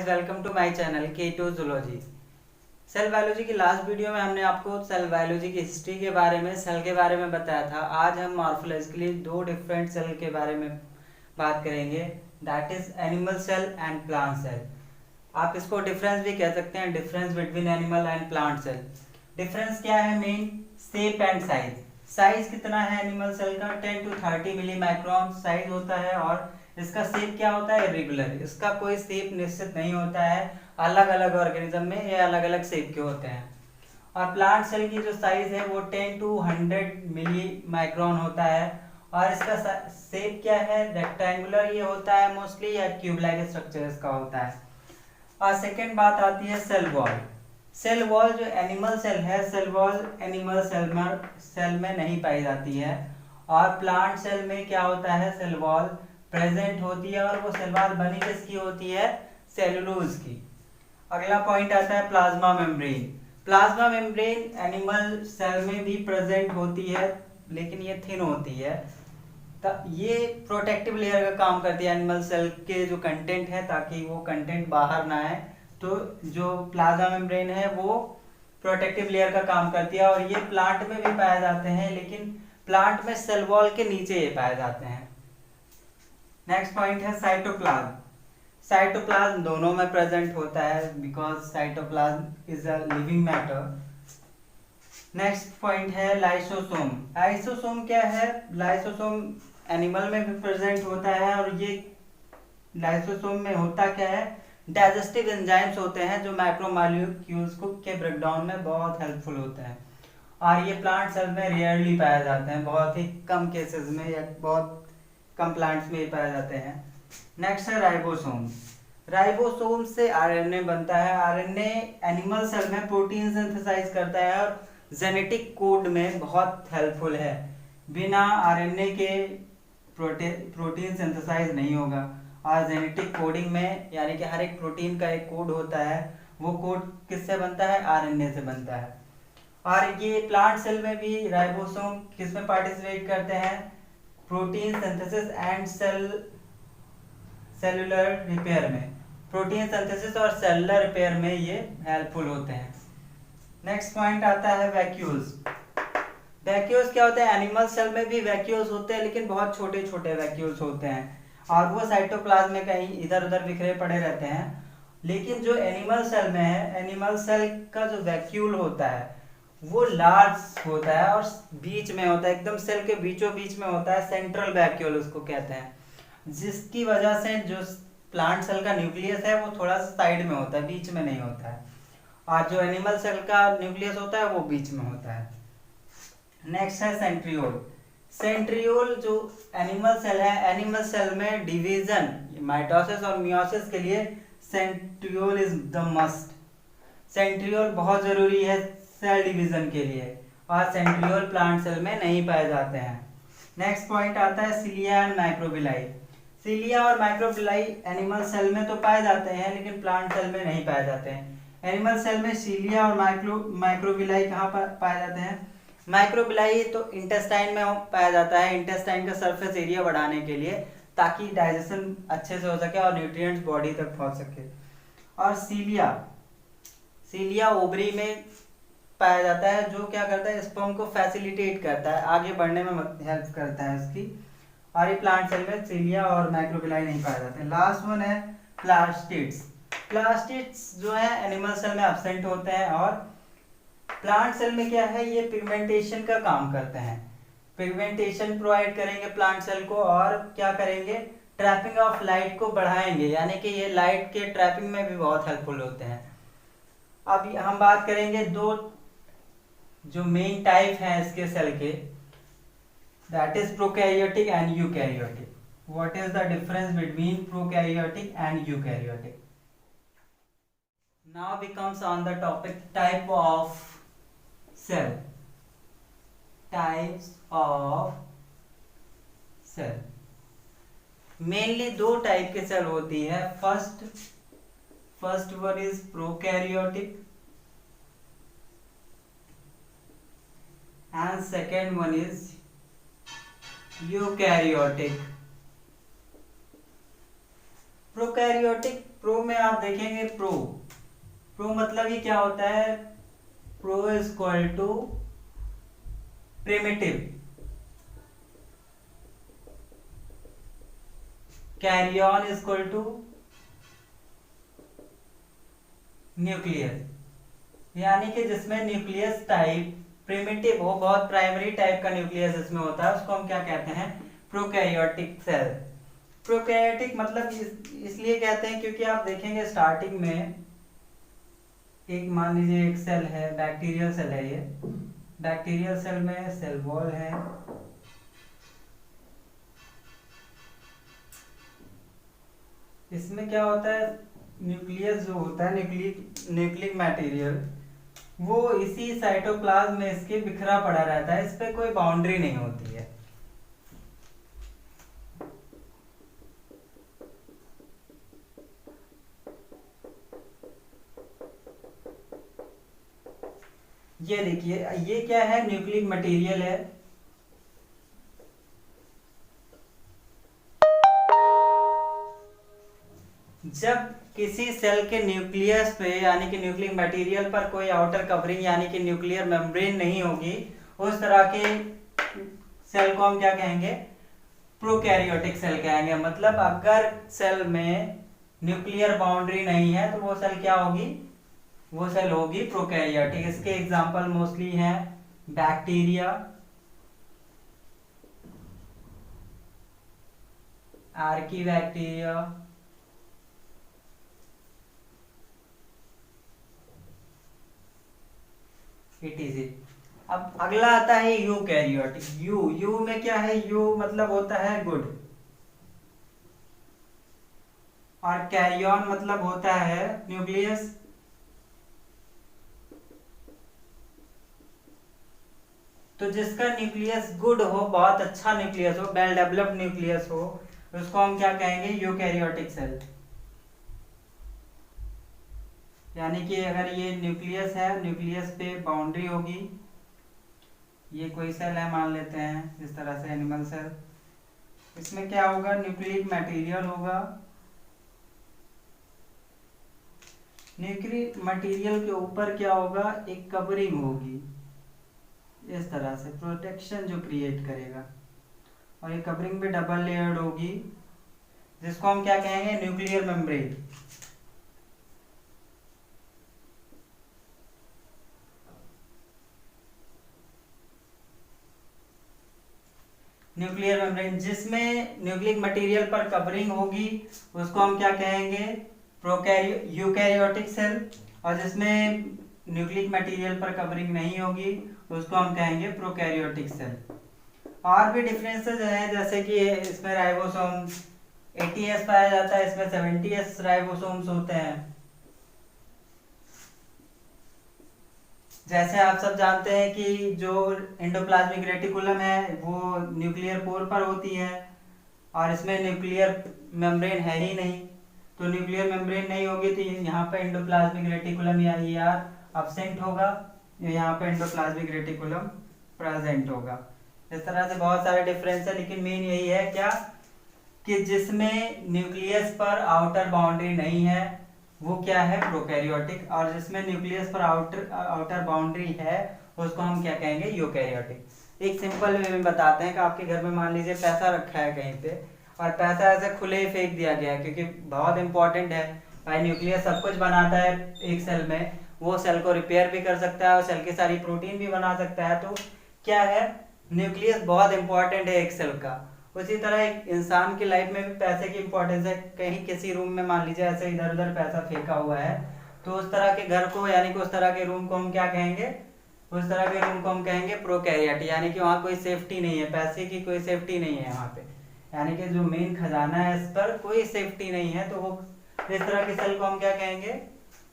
Guys, welcome to my channel K2 zoology. Cell biology की last video में हमने आपको सेल बायोलॉजी की हिस्ट्री के बारे में, सेल के बारे में बताया था। आज हम मॉर्फोलॉजिकली दो डिफरेंट सेल के बारे में बात करेंगे, that is animal cell and plant cell. आप इसको डिफरेंस भी कह सकते हैं, difference between animal and plant cell. Difference क्या है? Main shape and size. Size कितना है एनिमल सेल का? 10 to 30 मिली माइक्रोन साइज होता है। और इसका शेप क्या होता है? इरेगुलर। इसका कोई शेप निश्चित नहीं होता है। अलग अलग ऑर्गेनिज्म में ये अलग अलग शेप के होते हैं। और प्लांट सेल की जो साइज है वो 10 to 100 मिली माइक्रोन होता है। और इसका शेप क्या है? रेक्टेंगुलर ये होता है मोस्टली, या क्यूब लाइक स्ट्रक्चर इसका होता है। और सेकेंड बात आती है सेल वॉल। सेल वॉल जो एनिमल सेल है, सेल वॉल एनिमल सेल में नहीं पाई जाती है। और प्लांट सेल में क्या होता है? सेल वॉल प्रेजेंट होती है। और वो सेल वॉल बनी किसकी होती है? सेलुलोज की। अगला पॉइंट आता है plasma membrane. Plasma membrane animal cell में भी प्रेजेंट होती है, लेकिन ये थिन होती है। ये प्रोटेक्टिव लेयर का काम करती है एनिमल सेल के जो कंटेंट है, ताकि वो कंटेंट बाहर ना आए। तो जो प्लाज्मा मेम्ब्रेन है वो प्रोटेक्टिव लेयर का काम करती है। और ये प्लांट में भी पाए जाते हैं, लेकिन प्लांट में सेल वॉल के नीचे ये पाए जाते हैं। नेक्स्ट पॉइंट है साइटोप्लाज्म। साइटोप्लाज्म दोनों में प्रेजेंट होता है, because cytoplasm is a living matter. Next point है लाइसोसोम। लाइसोसोम क्या है? लाइसोसोम एनिमल में भी प्रेजेंट होता है। और ये लाइसोसोम में होता क्या है? डाइजेस्टिव एंजाइम्स होते हैं जो मैक्रोमोलेक्यूल्स को के ब्रेकडाउन में बहुत हेल्पफुल होते हैं। और ये प्लांट सेल में रेयरली पाए जाते हैं, बहुत ही कम केसेस में, या बहुत कम प्लांट्स में पाए जाते हैं। नेक्स्ट है राइबोसोम। राइबोसोम से आरएनए बनता है। आरएनए एनिमल सेल में प्रोटीन सिंथेसाइज करता है और जेनेटिक कोड में बहुत हेल्पफुल है। बिना आरएनए के प्रोटीन सिंथेसाइज नहीं होगा। और जेनेटिक कोडिंग में, यानी कि हर एक प्रोटीन का एक कोड होता है, वो कोड किससे बनता है? आरएनए से बनता है। और ये प्लांट सेल में भी राइबोसोम किस में पार्टिसिपेट करते हैं? Protein synthesis and cellular repair में। प्रोटीन सिंथेसिस और सेलुलर रिपेयर में ये हेल्पफुल होते हैं। नेक्स्ट पॉइंट आता है वैक्यूल्स। वैक्यूल्स क्या होते हैं? एनिमल सेल में भी वैक्यूल्स होते हैं, लेकिन बहुत छोटे छोटे वैक्यूल्स होते हैं। और वो साइटोप्लाज्म में कहीं इधर उधर बिखरे पड़े रहते हैं। लेकिन जो एनिमल सेल में है, एनिमल सेल का जो वैक्यूल होता है वो लार्ज होता है और बीच में होता है, एकदम सेल के बीचों बीच में होता है। सेंट्रल वैक्यूल उसको कहते हैं, जिसकी वजह से जो प्लांट सेल का न्यूक्लियस है वो थोड़ा सा साइड में होता है, बीच में नहीं होता है। और जो एनिमल सेल का न्यूक्लियस होता है वो बीच में होता है। नेक्स्ट है सेंट्रियोल। सेंट्रियोल जो एनिमल सेल है, एनिमल सेल में डिवीजन, माइटोसिस और मियोसिस के लिए centriole is the must. Centriole बहुत जरूरी है सेल डिवीजन के लिए। और सेंट्रियोल प्लांट सेल में नहीं पाए जाते हैं। नेक्स्ट पॉइंट आता है सिलिया एंड माइक्रोबिलाई। सिलिया और माइक्रोबिलाई एनिमल सेल में तो पाए जाते हैं, लेकिन प्लांट सेल में नहीं पाए जाते हैं। एनिमल सेल में सिलिया और माइक्रोबिलाई कहाँ पर पाए जाते हैं? माइक्रोबिलाई तो इंटेस्टाइन में पाया जाता है, इंटेस्टाइन का सरफेस एरिया बढ़ाने के लिए, ताकि डाइजेशन अच्छे से हो सके और न्यूट्रिएंट्स बॉडी तक पहुंच सके। और सीलिया ओवरी में पाया जाता है, जो क्या करता है? स्पर्म को फैसिलिटेट करता है, आगे बढ़ने में हेल्प करता है उसकी। और ये प्लांट सेल में सीलिया और माइक्रोबिलाई नहीं पाए जाते हैं। लास्ट वन है प्लास्टिड्स। प्लास्टिड्स जो है एनिमल सेल में एब्सेंट होते हैं। और प्लांट सेल में क्या है? ये पिगमेंटेशन का काम करते हैं। पिगमेंटेशन प्रोवाइड करेंगे प्लांट सेल को, और क्या करेंगे? ट्रैपिंग ऑफ लाइट को बढ़ाएंगे, यानी कि ये लाइट के ट्रैपिंग में भी बहुत हेल्पफुल होते हैं। अब हम बात करेंगे दो जो मेन टाइप हैं इसके सेल के, that is prokaryotic and eukaryotic. What is the difference between prokaryotic and eukaryotic? Now we comes on the topic type of cell. Types of cell, mainly दो टाइप के सेल होती है। First one is prokaryotic and second one is eukaryotic. Prokaryotic pro में आप देखेंगे pro मतलब ही क्या होता है, pro is equal to primitive, karyon is equal to nucleus, यानी कि जिसमें न्यूक्लियस टाइप प्रिमिटिव हो, बहुत प्राइमरी टाइप का न्यूक्लियस इसमें होता है, उसको हम क्या कहते हैं, प्रोकैरियोटिक सेल। प्रोकैरियोटिक मतलब इसलिए कहते हैं क्योंकि आप देखेंगे स्टार्टिंग में एक, मान लीजिए एक सेल है, बैक्टीरियल सेल है, ये बैक्टीरियल सेल में सेल वॉल है, इसमें क्या होता है, न्यूक्लियस जो होता है, न्यूक्लिक मटेरियल, वो इसी साइटोप्लाज्म में इसके बिखरा पड़ा रहता है, इस पे कोई बाउंड्री नहीं होती है। ये देखिए, ये क्या है, न्यूक्लिक मटेरियल है, जब किसी सेल के न्यूक्लियस पे यानी कि न्यूक्लिक मटेरियल पर कोई आउटर कवरिंग यानी कि न्यूक्लियर मेम्ब्रेन नहीं होगी, उस तरह के सेल को हम क्या कहेंगे, प्रोकैरियोटिक सेल कहेंगे। मतलब अगर सेल में न्यूक्लियर बाउंड्री नहीं है तो वो सेल क्या होगी, वो सेल होगी प्रोकैरियोटिक। इसके एग्जांपल मोस्टली हैं बैक्टीरिया, आर्कीबैक्टीरिया, अब अगला आता है यूकैरियोटिक। यू में क्या है, यू मतलब होता है गुड, और कैरियन मतलब होता है न्यूक्लियस। तो जिसका न्यूक्लियस गुड हो, बहुत अच्छा न्यूक्लियस हो, वेल डेवलप्ड न्यूक्लियस हो, उसको हम क्या कहेंगे, यूकैरियोटिक सेल। यानी कि अगर ये न्यूक्लियस है, न्यूक्लियस पे बाउंड्री होगी, ये कोई सेल है मान लेते हैं, इस तरह से एनिमल सेल, इसमें क्या होगा, न्यूक्लिक मटेरियल होगा, न्यूक्लिक मटेरियल के ऊपर क्या होगा, एक कवरिंग होगी, इस तरह से प्रोटेक्शन जो क्रिएट करेगा, और ये कवरिंग भी डबल लेयर्ड होगी, जिसको हम क्या कहेंगे, न्यूक्लियर मेम्ब्रेन। न्यूक्लियर मेम्ब्रेन जिसमें न्यूक्लिक मटेरियल पर कवरिंग होगी, उसको हम क्या कहेंगे, यूकैरियोटिक सेल। और जिसमें न्यूक्लिक मटेरियल पर कवरिंग नहीं होगी, उसको हम कहेंगे प्रोकैरियोटिक सेल। और भी डिफरेंसेस हैं, जैसे कि इसमें राइबोसोम 80S पाया जाता है, इसमें 70S राइबोसोम्स होते हैं। जैसे आप सब जानते हैं कि जो एंडोप्लाज्मिक रेटिकुलम है वो न्यूक्लियर पोर पर होती है, और इसमें न्यूक्लियर मेम्ब्रेन है ही नहीं, तो न्यूक्लियर मेम्ब्रेन नहीं होगी तो यहाँ पे एंडोप्लाज्मिक रेटिकुलम या ER एब्सेंट होगा, यहाँ पे एंडोप्लाज्मिक रेटिकुलम प्रेजेंट होगा। इस तरह से बहुत सारे डिफरेंस है, लेकिन मेन यही है क्या, कि जिसमें न्यूक्लियस पर आउटर बाउंड्री नहीं है वो क्या है, प्रोकैरियोटिक, और जिसमें न्यूक्लियस पर आउटर बाउंड्री है उसको हम क्या कहेंगे, यूकैरियोटिक। एक सिंपल वे में बताते हैं कि आपके घर में मान लीजिए पैसा रखा है कहीं पे, और पैसा ऐसे खुले ही फेंक दिया गया है, क्योंकि बहुत इंपॉर्टेंट है भाई, न्यूक्लियस सब कुछ बनाता है एक सेल में, वो सेल को रिपेयर भी कर सकता है और सेल की सारी प्रोटीन भी बना सकता है। तो क्या है, न्यूक्लियस बहुत इंपॉर्टेंट है एक सेल का। उसी तरह एक इंसान की लाइफ में भी पैसे की इंपॉर्टेंस है। कहीं किसी रूम में मान लीजिए ऐसे इधर उधर पैसा फेंका हुआ है, तो उस तरह के घर को यानी कि उस तरह के रूम को हम क्या कहेंगे, उस तरह के रूम को हम कहेंगे प्रोकैरियोटिक, यानी कि वहाँ कोई सेफ्टी नहीं है, पैसे की कोई सेफ्टी नहीं है वहाँ पे, यानी कि जो मेन खजाना है इस पर कोई सेफ्टी नहीं है, तो वो इस तरह के सेल को हम क्या कहेंगे,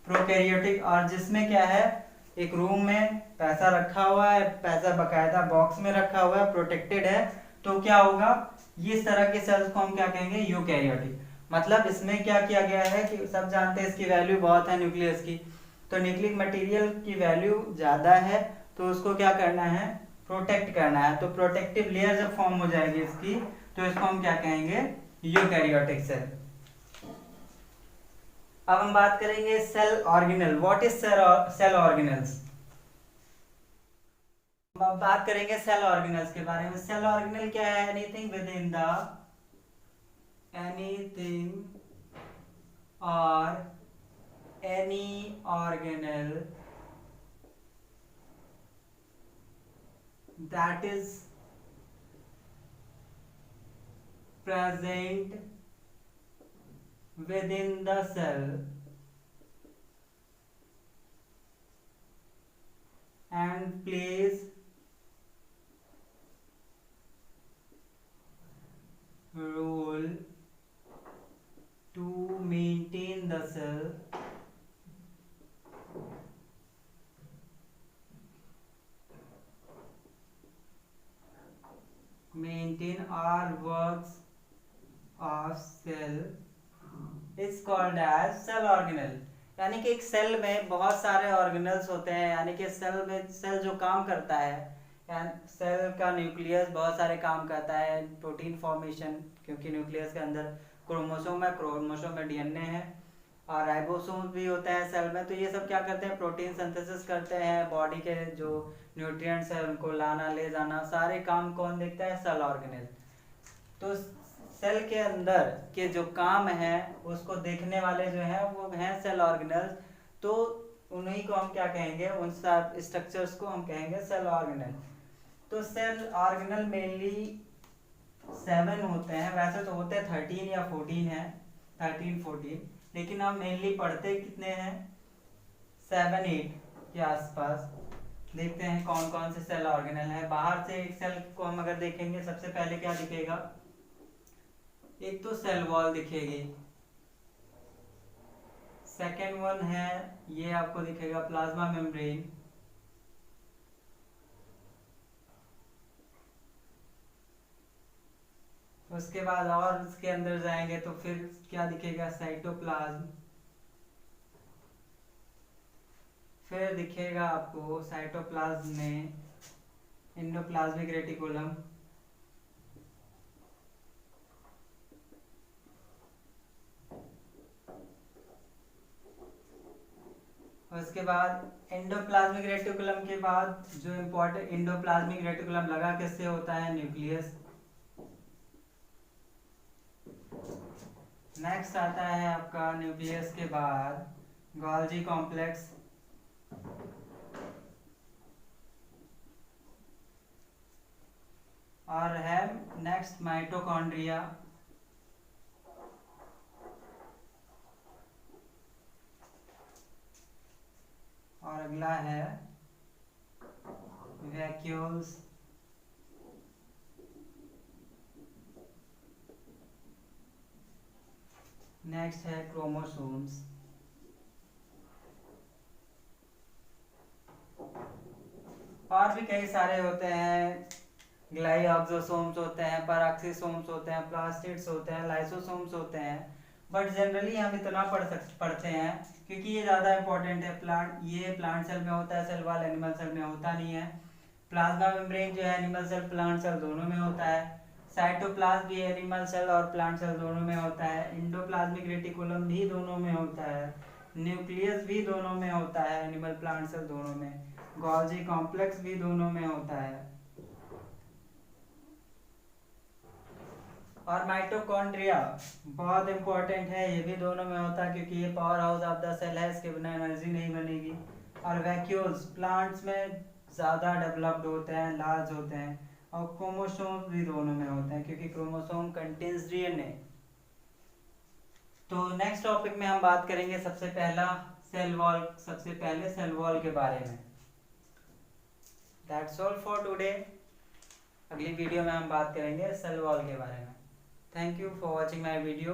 प्रोकैरियोटिक। और जिसमें क्या है, एक रूम में पैसा रखा हुआ है, पैसा बकायदा बॉक्स में रखा हुआ है, प्रोटेक्टेड है, तो क्या होगा, इस तरह के सेल्स को हम क्या कहेंगे, यूकैरियोटिक। मतलब इसमें क्या किया गया है कि सब जानते हैं इसकी वैल्यू बहुत है न्यूक्लियस की, तो न्यूक्लिक मटेरियल की वैल्यू ज़्यादा है, तो उसको क्या करना है, प्रोटेक्ट करना है। तो प्रोटेक्टिव लेयर जब फॉर्म हो जाएगी इसकी, तो इसको हम क्या कहेंगे, यूकैरियोटिक सेल। अब हम बात करेंगे cell organelle. What is cell organelles. अब बात करेंगे सेल ऑर्गेनल्स के बारे में। सेल ऑर्गेनल क्या है? Anything with in the or any organelle that is present within the cell and plays role to maintain the cell or works of cell is called as cell organelle। यानी कि एक cell में बहुत सारे organelles होते हैं, यानी कि सेल जो काम करता है, सेल का न्यूक्लियस बहुत सारे काम करता है, प्रोटीन फॉर्मेशन, क्योंकि न्यूक्लियस के अंदर क्रोमोसोम में डीएनए है और राइबोसोम भी होते हैं सेल में। तो ये सब क्या करते हैं? प्रोटीन सिंथेसिस करते हैं, बॉडी के जो न्यूट्रिएंट्स है उनको लाना ले जाना, सारे काम कौन देखता है? Cell organelle. तो सेल के अंदर के जो काम है उसको देखने वाले जो हैं वो हैं सेल ऑर्गेनल्स। तो उन्हीं को हम क्या कहेंगे? उन सब स्ट्रक्चर्स को हम कहेंगे सेल ऑर्गेनल। तो सेल ऑर्गेनल मेनली 7 होते हैं, वैसे तो होते 13 या 14 है, 13-14, लेकिन हम मेनली पढ़ते कितने हैं? 7-8 के आसपास। देखते हैं कौन कौन से सेल ऑर्गेनल है। बाहर से एक सेल को हम अगर देखेंगे, सबसे पहले क्या दिखेगा? एक तो सेल वॉल दिखेगी, सेकेंड वन है ये आपको दिखेगा प्लाज्मा मेम्ब्रेन, उसके बाद और इसके अंदर जाएंगे तो फिर क्या दिखेगा? साइटोप्लाज्म, फिर दिखेगा आपको साइटोप्लाज्म में एंडोप्लाज्मिक रेटिकुलम, उसके बाद एंडोप्लाज्मिक रेटिकुलम के बाद जो इम्पोर्टेंट एंडोप्लाज्मिक रेटिकुलम लगा किससे होता है? न्यूक्लियस। नेक्स्ट आता है आपका न्यूक्लियस के बाद गोल्जी कॉम्प्लेक्स, और है नेक्स्ट माइटोकॉन्ड्रिया, और अगला है वैक्यूल्स, नेक्स्ट है क्रोमोसोम्स। और भी कई सारे होते हैं, ग्लाइऑक्सोसोम्स होते हैं, पैराक्सीसोम्स होते हैं, प्लास्टिड्स होते हैं, लाइसोसोम्स होते हैं। बट जनरली हम इतना पढ़ते हैं क्योंकि ये ज़्यादा इंपॉर्टेंट है। ये प्लांट सेल में होता है, सेल वॉल एनिमल सेल में होता नहीं है। प्लाज्मा मेम्ब्रेन जो है एनिमल सेल प्लांट सेल दोनों में होता है। साइटोप्लाज्म भी एनिमल सेल और प्लांट सेल दोनों में होता है। एंडोप्लाज्मिक रेटिकुलम भी दोनों में होता है। न्यूक्लियस भी दोनों में होता है, एनिमल प्लांट सेल दोनों में। गोल्जी कॉम्प्लेक्स भी दोनों में होता है। और माइटोकॉन्ड्रिया बहुत इंपॉर्टेंट है, ये भी दोनों में होता है क्योंकि ये power house of the cell है, इसके बिना एनर्जी नहीं बनेगी। और वैक्यूल्स प्लांट्स में ज़्यादा डेवलप्ड होते हैं, लार्ज होते हैं। और क्रोमोसोम भी दोनों में होते हैं क्योंकि क्रोमोसोम कंटेन्स डीएनए। तो नेक्स्ट टॉपिक में हम बात करेंगे सबसे पहले सेल वॉल के बारे में। That's all for today. अगली वीडियो में हम बात करेंगे सेल वॉल के बारे में। Thank you for watching my video.